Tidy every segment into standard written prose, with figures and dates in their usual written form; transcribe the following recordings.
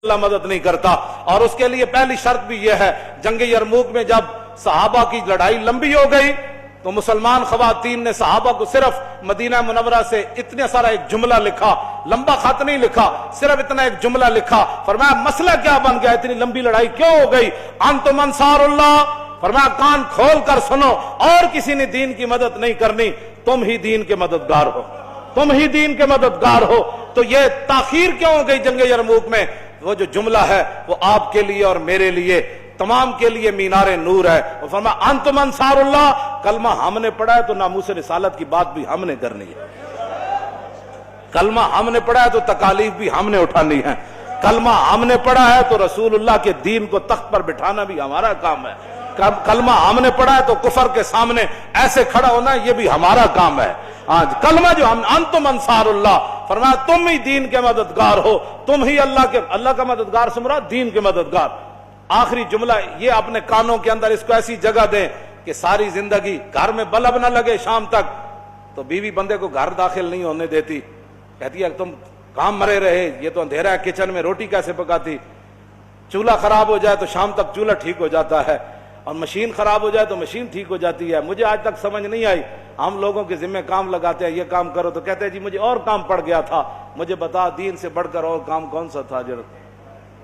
اللہ مدد نہیں کرتا. اور اس کے لیے پہلی شرط بھی یہ ہے، جنگ یرموک میں جب صحابہ کی لڑائی لمبی ہو گئی تو مسلمان خواتین نے صحابہ کو صرف مدینہ منورہ سے اتنا سارا ایک جملہ لکھا، لمبا خط نہیں لکھا، صرف اتنا ایک جملہ لکھا. فرمایا مسئلہ کیا بن گیا، اتنی لمبی لڑائی کیوں ہو گئی؟ انتم انصار اللہ. فرمایا کان کھول کر سنو، اور کسی نے دین کی مدد نہیں کرنی، تم ہی دین کے مددگار ہو، تم ہی دین کے مددگار ہو. تو یہ تاخیر کیوں ہو گئی جنگ یرموک میں؟ وہ جو جملہ ہے وہ آپ کے لیے اور میرے لیے تمام کے لیے مینار نور ہے. وہ فرمایا انتم انصار اللہ. کلمہ ہم نے پڑھا ہے تو ناموس رسالت کی بات بھی ہم نے کرنی ہے. کلمہ ہم نے پڑھا ہے تو تکالیف بھی ہم نے اٹھانی ہے. کلمہ ہم نے پڑھا ہے تو رسول اللہ کے دین کو تخت پر بٹھانا بھی ہمارا کام ہے. کلمہ ہم نے پڑھا ہے تو کفر کے سامنے ایسے کھڑا ہونا یہ بھی ہمارا کام ہے. آج کلمہ جو ہم انتم انصار اللہ، فرمایا تم ہی دین کے مددگار ہو، تم ہی اللہ کا مددگار سے مراد دین کے مددگار. آخری جملہ یہ اپنے کانوں کے اندر اس کو ایسی جگہ دیں کہ ساری زندگی گھر میں بلب نہ لگے شام تک. تو بیوی بندے کو گھر داخل نہیں ہونے دیتی، کہتی ہے تم کام مرے رہے، یہ تو اندھیرا ہے، کچن میں روٹی کیسے پکاتی؟ چولہا خراب ہو جائے تو شام تک چولہا ٹھیک ہو جاتا ہے، اور مشین خراب ہو جائے تو مشین ٹھیک ہو جاتی ہے. مجھے آج تک سمجھ نہیں آئی، ہم لوگوں کے ذمہ کام لگاتے ہیں، یہ کام کرو تو کہتے ہیں جی مجھے اور کام پڑ گیا تھا. مجھے بتا دین سے بڑھ کر اور کام کون سا تھا؟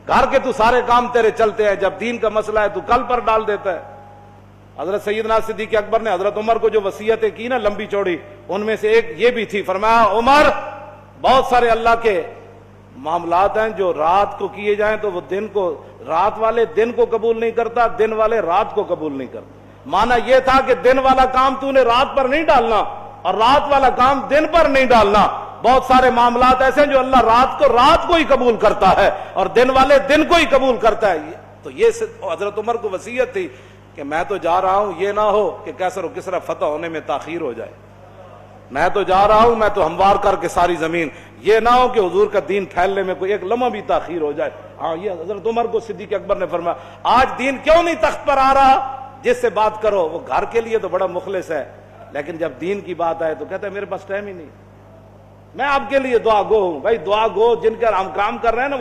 گھر کے تو سارے کام تیرے چلتے ہیں، جب دین کا مسئلہ ہے تو کل پر ڈال دیتا ہے. حضرت سیدنا صدیق اکبر نے حضرت عمر کو جو وصیتیں کی نا لمبی چوڑی، ان میں سے ایک یہ بھی تھی. فرمایا عمر بہت سارے اللہ کے معاملات ہیں جو رات کو کیے جائیں تو وہ دن کو، رات والے دن کو قبول نہیں کرتا، دن والے رات کو قبول نہیں کرتا. مانا یہ تھا کہ دن والا کام تو نے رات پر نہیں ڈالنا اور رات والا کام دن پر نہیں ڈالنا. بہت سارے معاملات ایسے ہیں جو اللہ رات کو ہی قبول کرتا ہے اور دن والے دن کو ہی قبول کرتا ہے. تو یہ حضرت عمر کو وصیت تھی کہ میں تو جا رہا ہوں، یہ نہ ہو کہ کیسر و کسرا فتح ہونے میں تاخیر ہو جائے. میں تو جا رہا ہوں، میں تو ہموار کر کے ساری زمین، یہ نہ ہو کہ حضور کا دین پھیلنے میں کوئی ایک لمحہ بھی تاخیر ہو جائے. ہاں یہ حضرت عمر کو صدیق اکبر نے فرمایا آج دین کیوں نہیں تخت پر آ رہا؟ جس سے بات کرو وہ گھر کے لیے تو بڑا مخلص ہے، لیکن جب دین کی بات آئے تو کہتا ہے میرے پاس ٹائم ہی نہیں. میں آپ کے لیے دعا گو ہوں. بھائی دعا گو جن کا ہم کام کر رہے ہیں نا